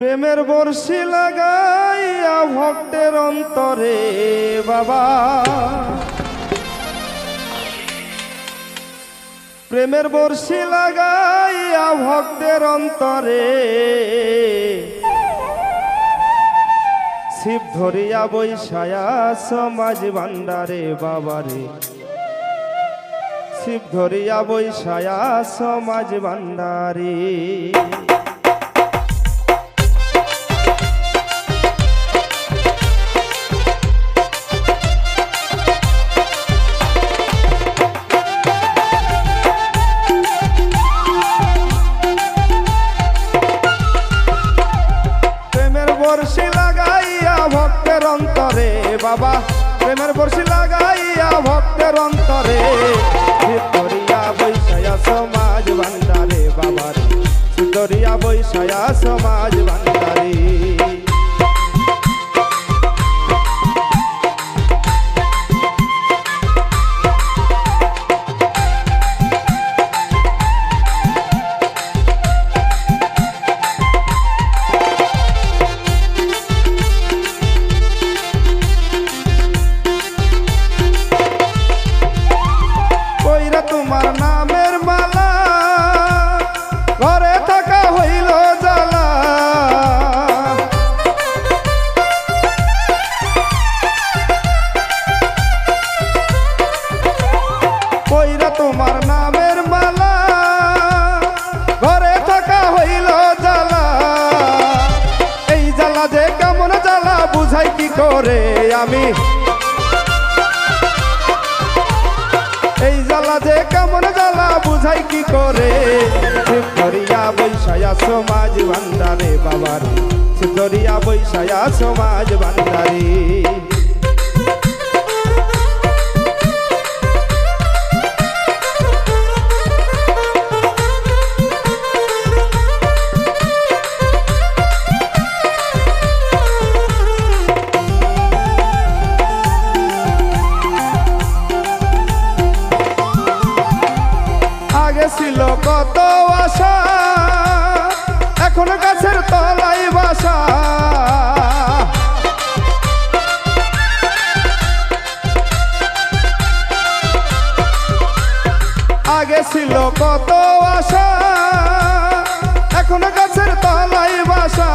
প্রেমের বর্ষি লাগাইয়া ভক্তের অন্তরে বাবা, প্রেমের বর্ষি লাগাইয়া ভক্তের অন্তরে শিব ধরিয়া বৈশায়া সমাজ ভান্ডারে বাবারে, শিব ধরিয়া বৈশায়া সমাজ ভান্ডারে। বর্ষি লাগাইয়া ভক্তের অন্তরে বাবা, প্রেমের বর্ষি লাগাইয়া ভক্তের অন্তরে শিব ধরিয়া বৈশায়া সমাজ ভান্ডারে বাবারে, শিব ধরিয়া বৈশায়া সমাজ ভান্ডারে। তোমার নামের মালা ঘরে থাকা হইল জ্বালা, কইরা তোমার নামের মালা ঘরে থাকা হইল জ্বালা। এই জ্বালা যে কেমন জ্বালা বুঝাই কি করে আমি, এই জ্বালা যে কেমন জ্বালা বুঝাই কি করে। শিব ধরিয়া বৈশায়া সমাজ ভান্ডারে বাবার, শিব ধরিয়া বৈশায়া সমাজ ভান্ডারে। আগে ছিল কত আশা, এখন গাছের তলাই বাসা। আগে ছিল কত আশা, এখন গাছের তলাই বাসা।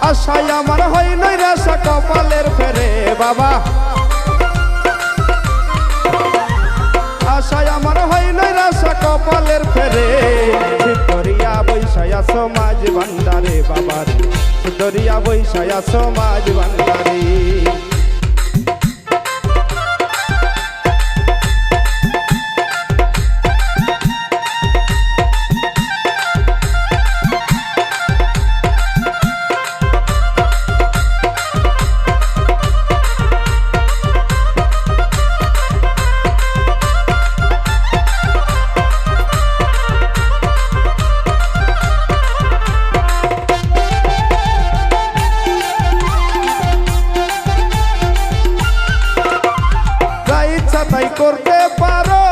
আশায় আমার হয় নৈরাশা কপালের ফেরে বাবা, আশায় আমার হয় নৈরাশা কপালের ফেরে। শিব ধরিয়া বৈশায়া সমাজ ভান্ডারে বাবার, শিব ধরিয়া বৈশায়া সমাজ ভান্ডারে। তাই করতে পারো,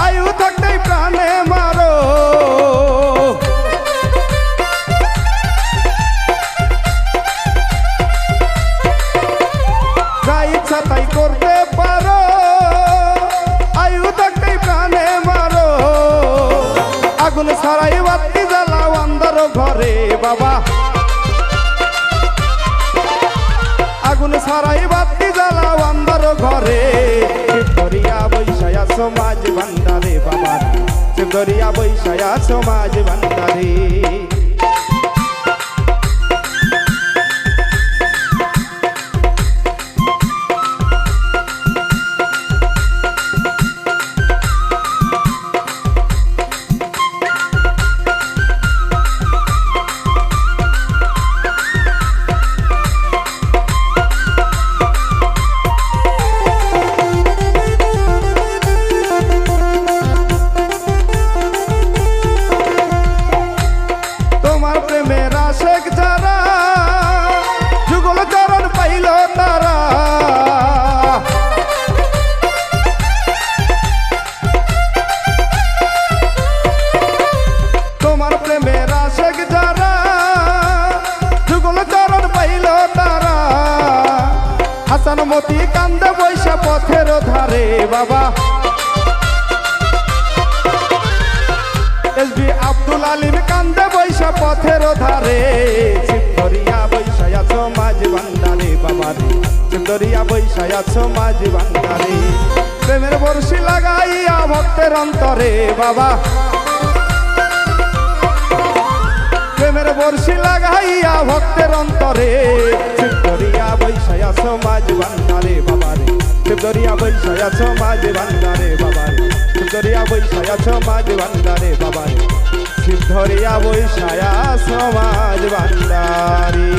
আয়ু থাকতেই প্রাণে মারো। যা ইচ্ছা তাই করতে পারো, আয়ু থাকতেই প্রাণে মারো। আগুন ছাড়াই বাতি জ্বালাও অন্ধকার ঘরে বাবা, আগুন ছাড়াই বাতি জ্বালাও অন্ধকার ঘরে। শিব ধরিয়া বৈশায়া সমাজ ভান্ডারে বাবার, শিব ধরিয়া বৈশায়া সমাজ ভান্ডারে। প্রেমের আশেক যারা বাবা এসবি আব্দুল আলিম কান্দে বৈশা পথের ধারে সিদ্ধরিয়া বৈশা আছো মাঝ ভান্ডারে বাবারে সিদ্ধরিয়া বৈশা আছো মাঝ ভান্ডারে প্রেমের বর্ষি লাগাইয়া ভক্তের অন্তরে বাবা প্রেমের বর্ষি লাগাইয়া ভক্তের অন্তরে সিদ্ধরিয়া বৈশা আছো মাঝ ভান্ডারে বাবারে সিদ্ধরিয়া বৈশা আছো মাঝ ভান্ডারে বাবারে সিদ্ধরিয়া বৈশা আছো মাঝ ভান্ডারে বাবারে সিদ্ধরিয়া বৈশা আছো মাঝ ভান্ডারে